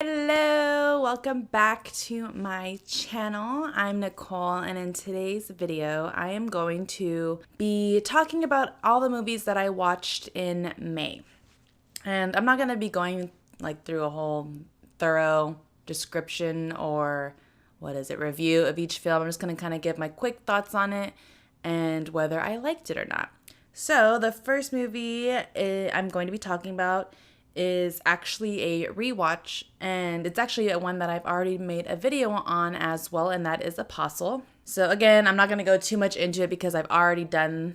Hello, welcome back to my channel. I'm Nicole, and in today's video, I am going to be talking about all the movies that I watched in May. And I'm not going to be going through a whole thorough description or review of each film. I'm just going to kind of give my quick thoughts on it and whether I liked it or not. So, the first movie I'm going to be talking about is actually a rewatch, and it's actually one that I've already made a video on as well, and that is Apostle. So again, I'm not going to go too much into it because I've already done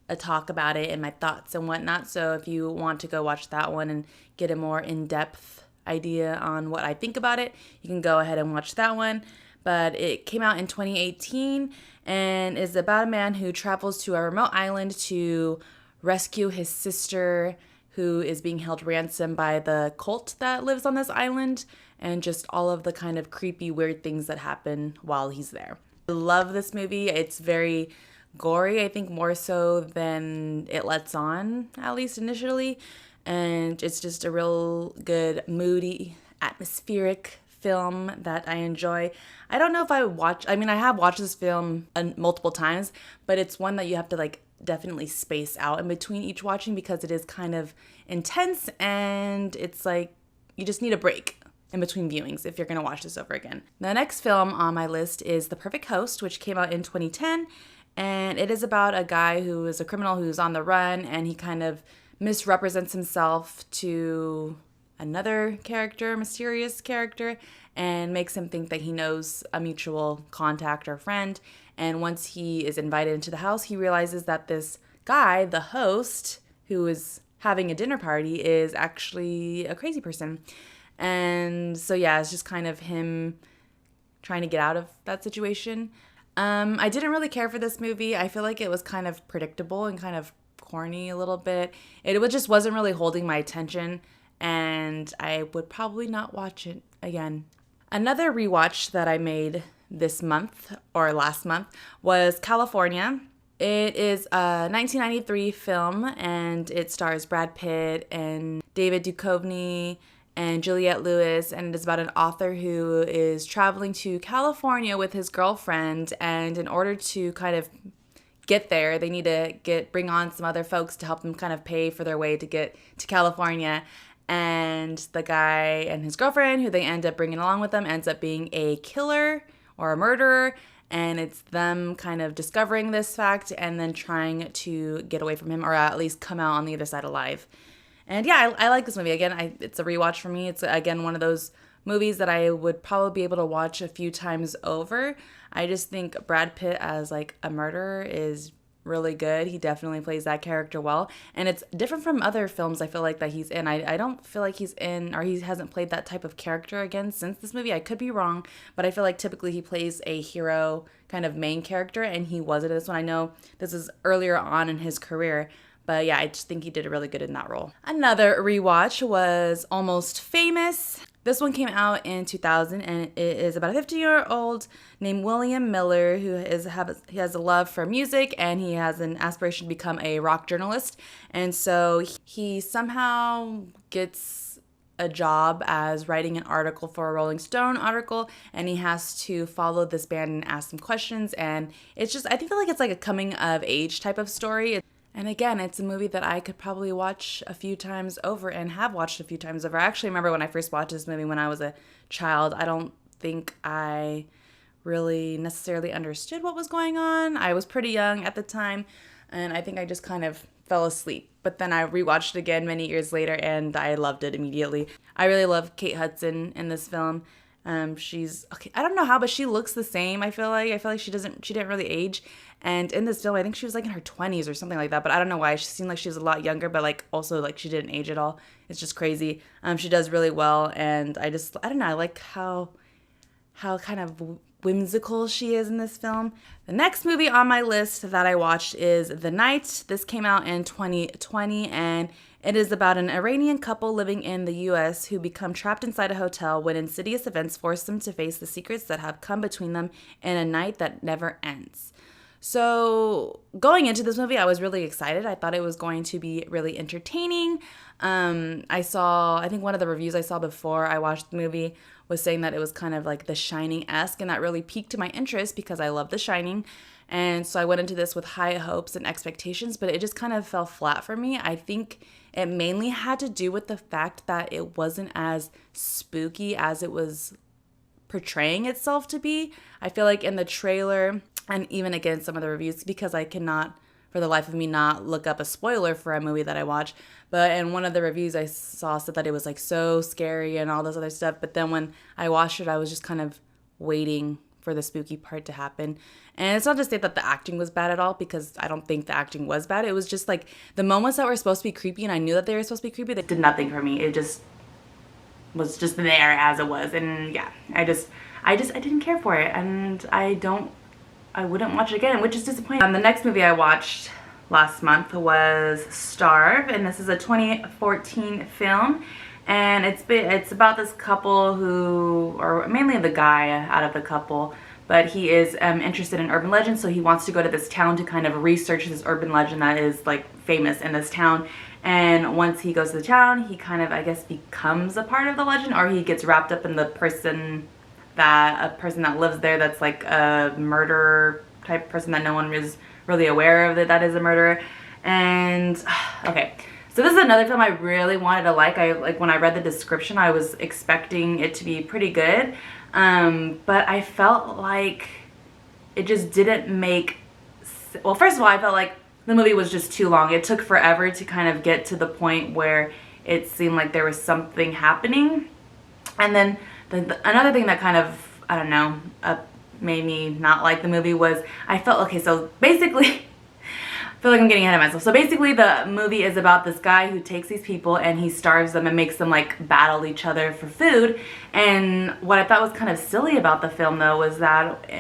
a talk about it and my thoughts and whatnot. So if you want to go watch that one and get a more in-depth idea on what I think about it, you can go ahead and watch that one. But it came out in 2018 and is about a man who travels to a remote island to rescue his sister, who is being held ransom by the cult that lives on this island, and just all of the kind of creepy, weird things that happen while he's there. I love this movie. It's very gory, I think more so than it lets on, at least initially. And it's just a real good, moody, atmospheric film that I enjoy. I don't know if I have watched this film multiple times, but it's one that you have to definitely space out in between each watching because it is kind of intense, and it's like you just need a break in between viewings if you're going to watch this over again. The next film on my list is The Perfect Host, which came out in 2010, and it is about a guy who is a criminal who's on the run, and he kind of misrepresents himself to another character, mysterious character, and makes him think that he knows a mutual contact or friend. And once he is invited into the house, he realizes that this guy, the host, who is having a dinner party, is actually a crazy person. And so, yeah, it's just kind of him trying to get out of that situation. I didn't really care for this movie. I feel like it was kind of predictable and kind of corny a little bit. It just wasn't really holding my attention, and I would probably not watch it again. Another rewatch that I made this month or last month was California. It is a 1993 film, and it stars Brad Pitt and David Duchovny and Juliette Lewis, and it is about an author who is traveling to California with his girlfriend, and in order to kind of get there, they need to bring on some other folks to help them kind of pay for their way to get to California. And the guy and his girlfriend, who they end up bringing along with them, ends up being a killer or a murderer, and it's them kind of discovering this fact and then trying to get away from him, or at least come out on the other side alive. And yeah, I like this movie. Again, it's a rewatch for me. It's, again, one of those movies that I would probably be able to watch a few times over. I just think Brad Pitt as a murderer is really good. He definitely plays that character well, and it's different from other films I feel like that he's in. I don't feel like he's in, or he hasn't played that type of character again since this movie. I could be wrong, but I feel like typically he plays a hero kind of main character, and he wasn't in this one. I know this is earlier on in his career, but yeah, I just think he did really good in that role. Another rewatch was Almost Famous. This one came out in 2000, and it is about a 50-year-old named William Miller who he has a love for music, and he has an aspiration to become a rock journalist. And so he somehow gets a job as writing an article for a Rolling Stone article, and he has to follow this band and ask them questions. And it's just, I feel like it's like a coming of age type of story. And again, it's a movie that I could probably watch a few times over and have watched a few times over. I actually remember when I first watched this movie when I was a child. I don't think I really necessarily understood what was going on. I was pretty young at the time, and I think I just kind of fell asleep. But then I rewatched it again many years later, and I loved it immediately. I really love Kate Hudson in this film. She's okay. I don't know how, but she looks the same. I feel like she didn't really age. And in this film, I think she was in her 20s or something like that. But I don't know why. She seemed like she was a lot younger, but also she didn't age at all. It's just crazy. She does really well, and I don't know. I like how kind of whimsical she is in this film. The next movie on my list that I watched is The Night. This came out in 2020, and it is about an Iranian couple living in the U.S. who become trapped inside a hotel when insidious events force them to face the secrets that have come between them in a night that never ends. So going into this movie, I was really excited. I thought it was going to be really entertaining. I think one of the reviews I saw before I watched the movie was saying that it was kind of like The Shining-esque, and that really piqued my interest because I love The Shining. And so I went into this with high hopes and expectations, but it just kind of fell flat for me. I think it mainly had to do with the fact that it wasn't as spooky as it was portraying itself to be. I feel like in the trailer and even against some of the reviews, because I cannot for the life of me not look up a spoiler for a movie that I watch, but in one of the reviews I saw said that it was like so scary and all this other stuff, but then when I watched it I was just kind of waiting for the spooky part to happen. And it's not to say that the acting was bad at all, because I don't think the acting was bad. It was just like the moments that were supposed to be creepy and I knew that they were supposed to be creepy, they did nothing for me. It just was just there as it was. And yeah, I didn't care for it, and I wouldn't watch it again, which is disappointing. The next movie I watched last month was Starve, and this is a 2014 film, and it's about this couple who, or mainly the guy out of the couple, but he is interested in urban legends, so he wants to go to this town to kind of research this urban legend that is like famous in this town. And once he goes to the town, he kind of, I guess, becomes a part of the legend, or he gets wrapped up in a person that lives there that's like a murderer type person that no one is really aware of that is a murderer. And okay, so this is another film I really wanted to like. When I read the description, I was expecting it to be pretty good, but I felt like it just didn't make well, first of all, I felt like the movie was just too long. It took forever to kind of get to the point where it seemed like there was something happening. And then another thing that kind of, I don't know, made me not like the movie was I felt, okay, so basically, I feel like I'm getting ahead of myself. So basically the movie is about this guy who takes these people and he starves them and makes them like battle each other for food. And what I thought was kind of silly about the film though was that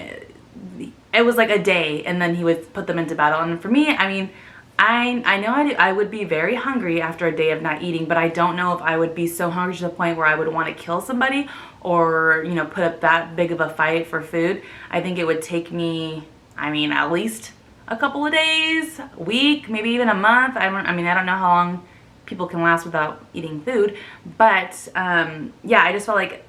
it was like a day and then he would put them into battle. And for me, I mean, I know I would be very hungry after a day of not eating, but I don't know if I would be so hungry to the point where I would want to kill somebody or, you know, put up that big of a fight for food. I think it would take me, I mean, at least a couple of days, a week, maybe even a month. I don't know how long people can last without eating food, but yeah, I just felt like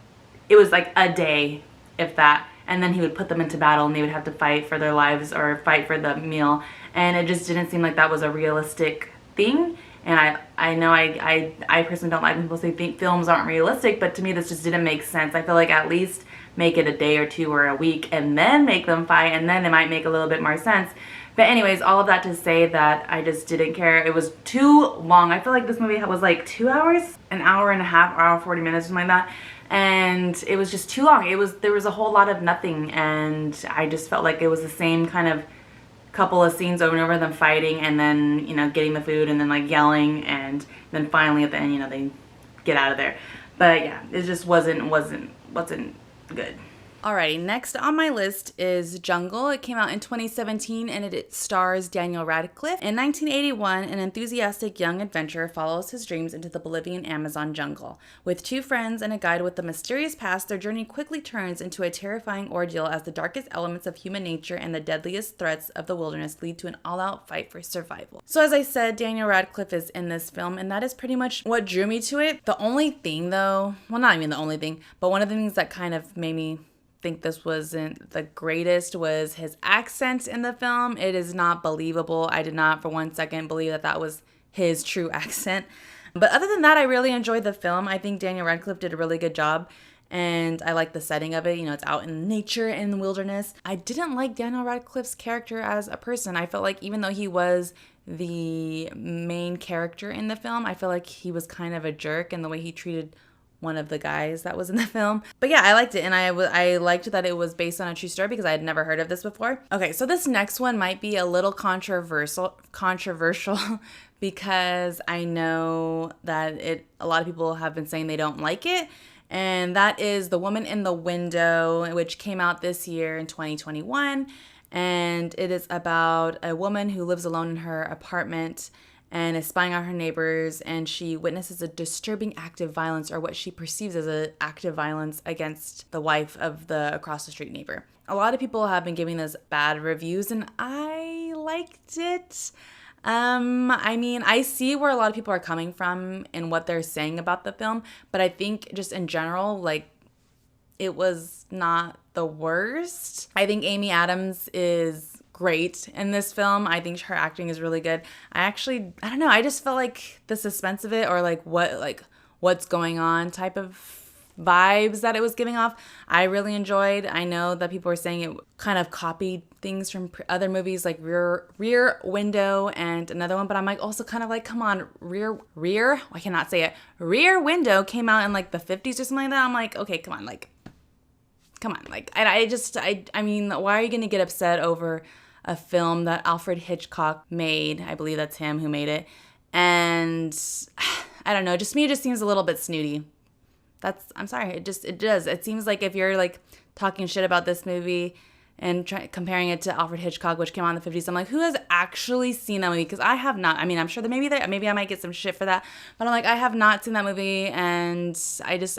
it was like a day, if that. And then he would put them into battle and they would have to fight for their lives or fight for the meal. And it just didn't seem like that was a realistic thing. And I know I personally don't like when people say films aren't realistic, but to me this just didn't make sense. I feel like at least make it a day or two or a week and then make them fight, and then it might make a little bit more sense. But anyways, all of that to say that I just didn't care. It was too long. I feel like this movie was like 2 hours, an hour and a half, hour 40 minutes, something like that. And it was just too long. There was a whole lot of nothing, and I just felt like it was the same kind of couple of scenes over and over, them fighting and then, you know, getting the food and then like yelling, and then finally at the end, you know, they get out of there. But yeah, it just wasn't good. Alrighty, next on my list is Jungle. It came out in 2017 and it stars Daniel Radcliffe. In 1981, an enthusiastic young adventurer follows his dreams into the Bolivian Amazon jungle. With two friends and a guide with a mysterious past, their journey quickly turns into a terrifying ordeal as the darkest elements of human nature and the deadliest threats of the wilderness lead to an all-out fight for survival. So as I said, Daniel Radcliffe is in this film, and that is pretty much what drew me to it. The only thing though, well, not even the only thing, but one of the things that kind of made me think this wasn't the greatest was his accent in the film. It is not believable. I did not for 1 second believe that was his true accent. But other than that, I really enjoyed the film. I think Daniel Radcliffe did a really good job, and I like the setting of it. You know, it's out in nature, in the wilderness. I didn't like Daniel Radcliffe's character as a person. I felt like even though he was the main character in the film, I feel like he was kind of a jerk in the way he treated one of the guys that was in the film. But yeah, I liked it, and I liked that it was based on a true story because I had never heard of this before. Okay, so this next one might be a little controversial because I know that a lot of people have been saying they don't like it, and that is The Woman in the Window, which came out this year in 2021, and it is about a woman who lives alone in her apartment, and is spying on her neighbors, and she witnesses a disturbing act of violence, or what she perceives as an act of violence against the wife of the across the street neighbor. A lot of people have been giving this bad reviews, and I liked it. I mean, I see where a lot of people are coming from and what they're saying about the film, but I think just in general, like, it was not the worst. I think Amy Adams is great in this film. I think her acting is really good. I don't know, I just felt like the suspense of it, or like what's going on type of vibes that it was giving off, I really enjoyed. I know that people were saying it kind of copied things from other movies like Rear Window and another one, but I'm like also kind of like, come on, I cannot say it. Rear Window came out in like the 50s or something like that. I'm like, okay, come on, like I mean, why are you gonna get upset over a film that Alfred Hitchcock made? I believe that's him who made it. And I don't know, just me, it just seems a little bit snooty. I'm sorry, it does. It seems like if you're like talking shit about this movie and comparing it to Alfred Hitchcock, which came out in the 50s, I'm like, who has actually seen that movie? Because I have not. I mean, I'm sure that maybe I might get some shit for that, but I'm like, I have not seen that movie, and I just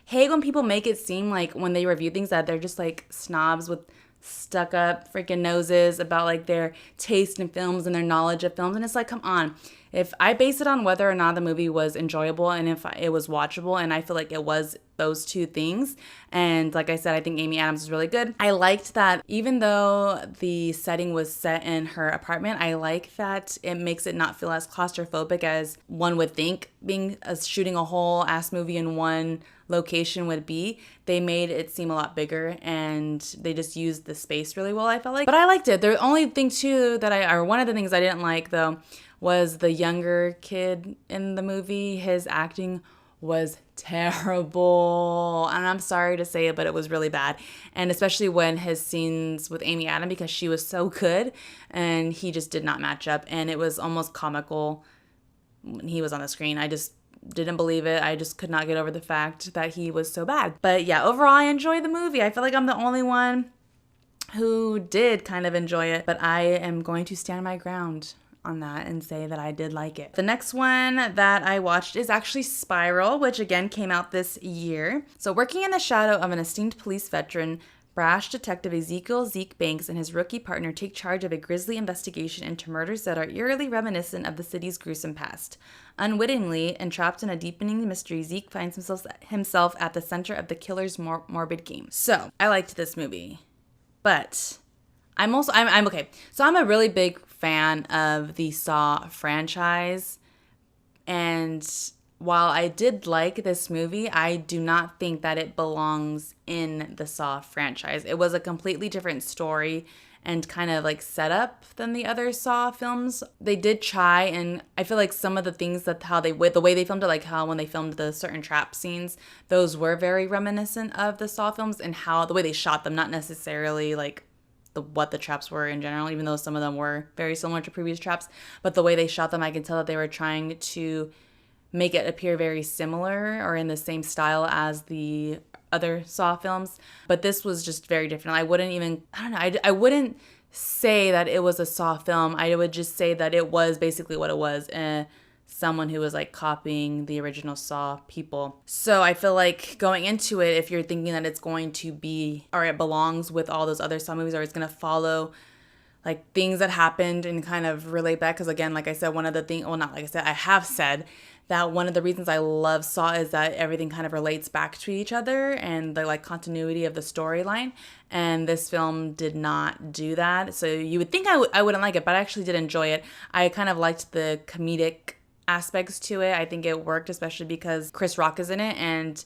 hate when people make it seem like when they review things that they're just like snobs with stuck up freaking noses about like their taste in films and their knowledge of films. And it's like, come on, if I base it on whether or not the movie was enjoyable and if it was watchable, and I feel like it was those two things. And like I said, I think Amy Adams is really good. I liked that even though the setting was set in her apartment, I like that it makes it not feel as claustrophobic as one would think being shooting a whole ass movie in one location would be. They made it seem a lot bigger, and they just used the space really well, I felt like. But I liked it. The only thing too or one of the things I didn't like though was the younger kid in the movie. His acting was terrible. And I'm sorry to say it, but it was really bad. And especially when his scenes with Amy Adams, because she was so good and he just did not match up. And it was almost comical when he was on the screen. I just didn't believe it. I just could not get over the fact that he was so bad. But yeah, overall, I enjoyed the movie. I feel like I'm the only one who did kind of enjoy it, but I am going to stand my ground on that and say that I did like it. The next one that I watched is actually Spiral, which again came out this year. So working in the shadow of an esteemed police veteran, brash detective Zeke Banks and his rookie partner take charge of a grisly investigation into murders that are eerily reminiscent of the city's gruesome past. Unwittingly entrapped in a deepening mystery, Zeke finds himself at the center of the killer's morbid game. So I liked this movie, but I'm okay. So I'm a really big fan of the Saw franchise, and while I did like this movie, I do not think that it belongs in the Saw franchise. It was a completely different story and kind of like setup than the other Saw films. They did try, and I feel like some of the things that the way they filmed it, like how when they filmed the certain trap scenes, those were very reminiscent of the Saw films, and how the way they shot them, not necessarily like what the traps were in general, even though some of them were very similar to previous traps, but the way they shot them, I can tell that they were trying to make it appear very similar or in the same style as the other Saw films. But this was just very different. I wouldn't say that it was a Saw film. I would just say that it was basically what it was. Someone who was like copying the original Saw people. So I feel like going into it, if you're thinking that it's going to be, or it belongs with all those other Saw movies, or it's going to follow like things that happened and kind of relate back. Because again, like I said, I have said that one of the reasons I love Saw is that everything kind of relates back to each other and the like continuity of the storyline. And this film did not do that. So you would think I wouldn't like it, but I actually did enjoy it. I kind of liked the comedic aspects to it. I think it worked, especially because Chris Rock is in it, and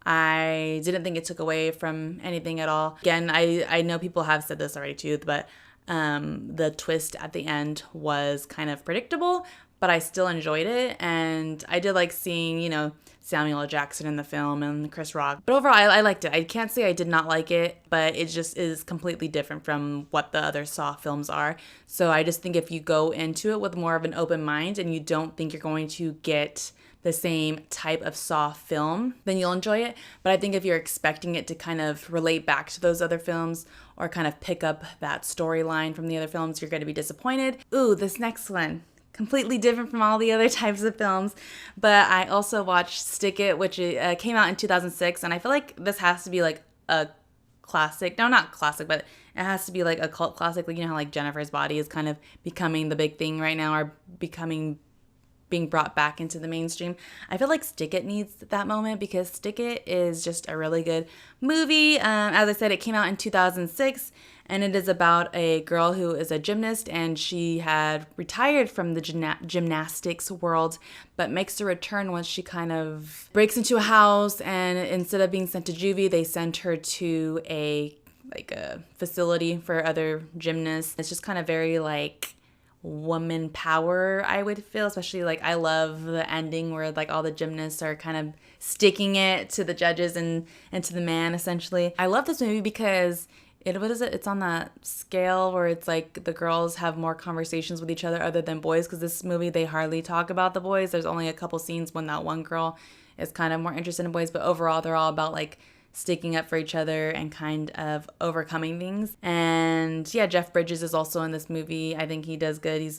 I didn't think it took away from anything at all. Again, I know people have said this already too, but the twist at the end was kind of predictable, but I still enjoyed it, and I did like seeing, Samuel L. Jackson in the film and Chris Rock. But overall, I liked it. I can't say I did not like it, but it just is completely different from what the other Saw films are. So I just think if you go into it with more of an open mind and you don't think you're going to get the same type of Saw film, then you'll enjoy it. But I think if you're expecting it to kind of relate back to those other films or kind of pick up that storyline from the other films, you're going to be disappointed. Ooh, this next one. completely different from all the other types of films. But I also watched Stick It, which came out in 2006, and I feel like this has to be like a classic. No, not classic, but it has to be like a cult classic. Like, you know how like Jennifer's Body is kind of becoming the big thing right now, or being brought back into the mainstream. I feel like Stick It needs that moment because Stick It is just a really good movie. As I said, it came out in 2006, and it is about a girl who is a gymnast, and she had retired from the gymnastics world, but makes a return once she kind of breaks into a house, and instead of being sent to juvie, they sent her to a facility for other gymnasts. It's just kind of very like woman power, I would feel, especially like I love the ending where like all the gymnasts are kind of sticking it to the judges and to the man essentially. I love this movie because it's on that scale where it's like the girls have more conversations with each other than boys, because this movie they hardly talk about the boys. There's only a couple scenes when that one girl is kind of more interested in boys, but overall they're all about like sticking up for each other and kind of overcoming things. And yeah, Jeff Bridges is also in this movie. I think he does good.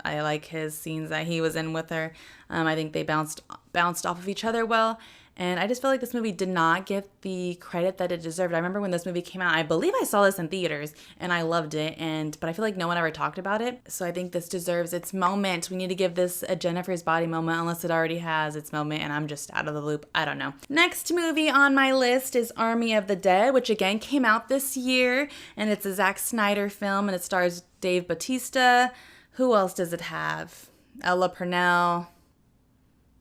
I like his scenes that he was in with her. I think they bounced off of each other well. And I just feel like this movie did not get the credit that it deserved. I remember when this movie came out, I believe I saw this in theaters and I loved it. But I feel like no one ever talked about it. So I think this deserves its moment. We need to give this a Jennifer's Body moment, unless it already has its moment and I'm just out of the loop. I don't know. Next movie on my list is Army of the Dead, which again came out this year. And it's a Zack Snyder film and it stars Dave Bautista. Who else does it have? Ella Purnell.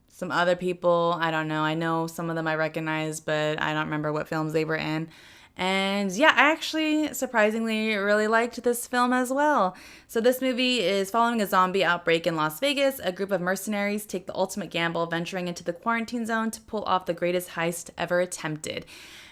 Some other people, I don't know. I know some of them I recognize, but I don't remember what films they were in. And yeah, I actually surprisingly really liked this film as well. So this movie is following a zombie outbreak in Las Vegas. A group of mercenaries take the ultimate gamble, venturing into the quarantine zone to pull off the greatest heist ever attempted.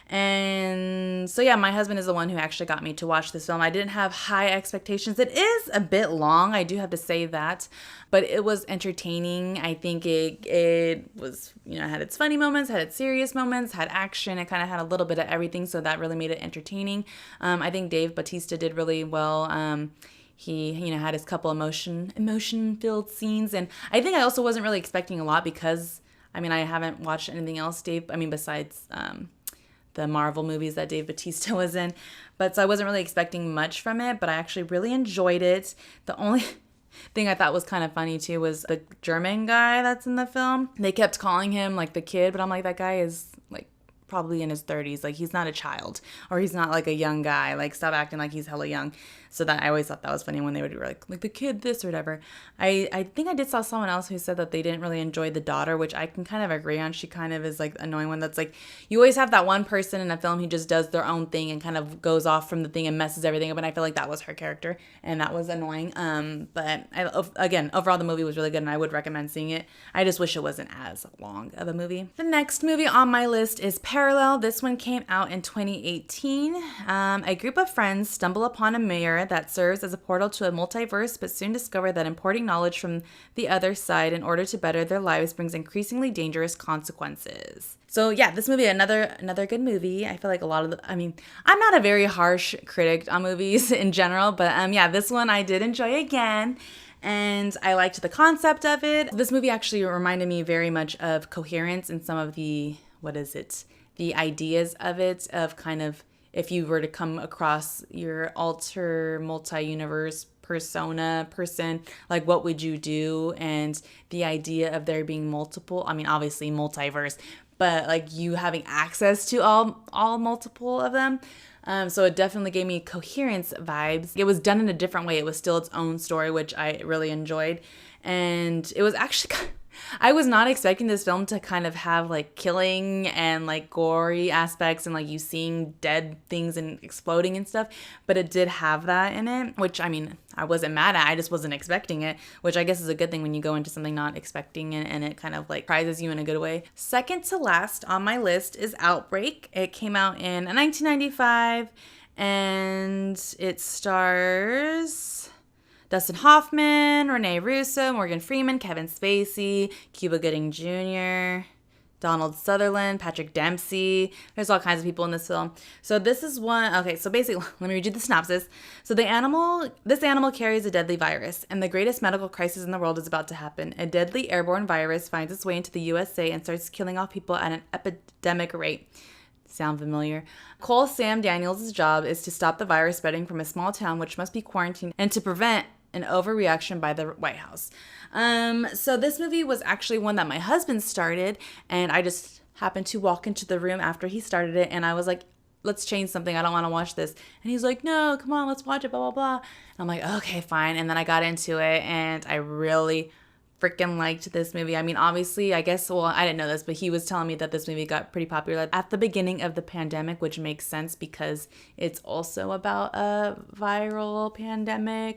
And so yeah, my husband is the one who actually got me to watch this film. I didn't have high expectations. It is a bit long, I do have to say that, but it was entertaining. I think it was, had its funny moments, had its serious moments, had action. It kind of had a little bit of everything, so that really made it entertaining. I think Dave Bautista did really well. He, had his couple emotion-filled scenes, and I think I also wasn't really expecting a lot because, I haven't watched anything else besides the Marvel movies that Dave Bautista was in. But so I wasn't really expecting much from it, but I actually really enjoyed it. The only thing I thought was kind of funny too was the German guy that's in the film. They kept calling him like the kid, but I'm like, that guy is like probably in his 30s. Like, he's not a child, or he's not like a young guy. Like, stop acting like he's hella young. So that I always thought that was funny when they would be like the kid this or whatever. I think I did saw someone else who said that they didn't really enjoy the daughter, which I can kind of agree on. She kind of is like annoying one that's like, you always have that one person in a film who just does their own thing and kind of goes off from the thing and messes everything up. And I feel like that was her character, and that was annoying. But again, overall the movie was really good, and I would recommend seeing it. I just wish it wasn't as long of a movie. The next movie on my list is Parallel. This one came out in 2018. A group of friends stumble upon a mirror that serves as a portal to a multiverse, but soon discover that importing knowledge from the other side in order to better their lives brings increasingly dangerous consequences. So yeah, this movie, another good movie. I feel like a lot of I'm not a very harsh critic on movies in general, but yeah, this one I did enjoy again. And I liked the concept of it. This movie actually reminded me very much of Coherence and some of the ideas of it, of kind of if you were to come across your alter multi-universe person, like what would you do? And the idea of there being multiple, obviously multiverse, but like you having access to all multiple of them. So it definitely gave me Coherence vibes. It was done in a different way. It was still its own story, which I really enjoyed. And it was actually I was not expecting this film to kind of have like killing and like gory aspects and like you seeing dead things and exploding and stuff, but it did have that in it, which I wasn't mad at. I just wasn't expecting it, which I guess is a good thing when you go into something not expecting it and it kind of like surprises you in a good way. Second to last on my list is Outbreak. It came out in 1995 and it stars Dustin Hoffman, Renee Russo, Morgan Freeman, Kevin Spacey, Cuba Gooding Jr., Donald Sutherland, Patrick Dempsey. There's all kinds of people in this film. So this is one, okay, so basically, let me read you the synopsis. So this animal carries a deadly virus, and the greatest medical crisis in the world is about to happen. A deadly airborne virus finds its way into the USA and starts killing off people at an epidemic rate. Sound familiar? Cole Sam Daniels' job is to stop the virus spreading from a small town which must be quarantined and to prevent an overreaction by the White House. So this movie was actually one that my husband started, and I just happened to walk into the room after he started it, and I was like, let's change something. I don't want to watch this. And he's like, no, come on, let's watch it, blah, blah, blah. And I'm like, okay, fine. And then I got into it, and I really freaking liked this movie. I mean, obviously, I guess, well, I didn't know this, but he was telling me that this movie got pretty popular at the beginning of the pandemic, which makes sense because it's also about a viral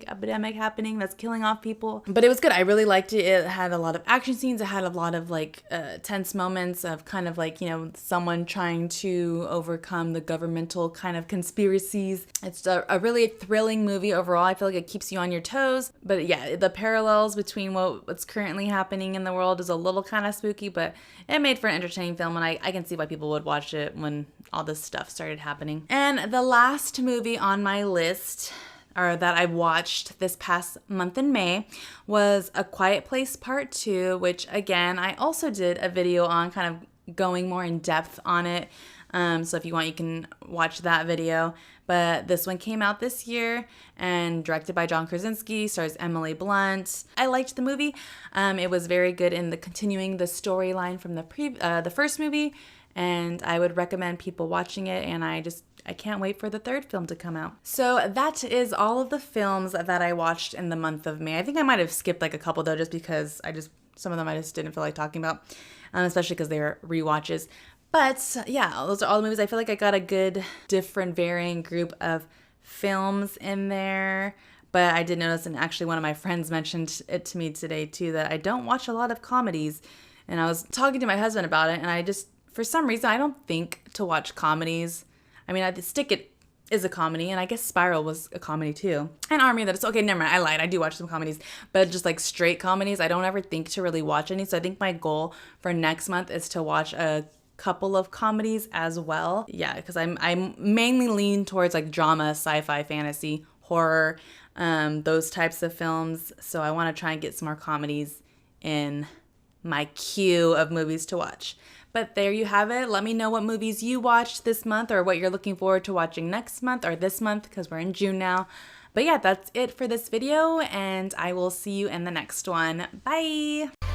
epidemic happening that's killing off people. But it was good. I really liked it. It had a lot of action scenes. It had a lot of like tense moments of kind of like, you know, someone trying to overcome the governmental kind of conspiracies. It's a really thrilling movie overall. I feel like it keeps you on your toes. But yeah, the parallels between what's currently happening in the world is a little kind of spooky, but it made for an entertaining film, and I can see why people would watch it when all this stuff started happening. And the last movie on my list, or that I watched this past month in May, was A Quiet Place Part 2, which again, I also did a video on kind of going more in depth on it. So if you want, you can watch that video. But this one came out this year and directed by John Krasinski, stars Emily Blunt. I liked the movie. It was very good in continuing the storyline from the first movie, and I would recommend people watching it, and I can't wait for the third film to come out. So that is all of the films that I watched in the month of May. I think I might have skipped like a couple though, just because some of them I just didn't feel like talking about, especially because they were rewatches. But yeah, those are all the movies. I feel like I got a good, different, varying group of films in there. But I did notice, and actually one of my friends mentioned it to me today too, that I don't watch a lot of comedies. And I was talking to my husband about it, and I just, for some reason, I don't think to watch comedies. I mean, Stick It is a comedy, and I guess Spiral was a comedy too. And Army, that it's okay, never mind, I lied. I do watch some comedies, but just like straight comedies, I don't ever think to really watch any. So I think my goal for next month is to watch a couple of comedies as well. Yeah, because I'm mainly lean towards like drama, sci-fi, fantasy, horror, those types of films. So I want to try and get some more comedies in my queue of movies to watch. But there you have it. Let me know what movies you watched this month or what you're looking forward to watching next month or this month, because we're in June now. But yeah, that's it for this video, and I will see you in the next one. Bye!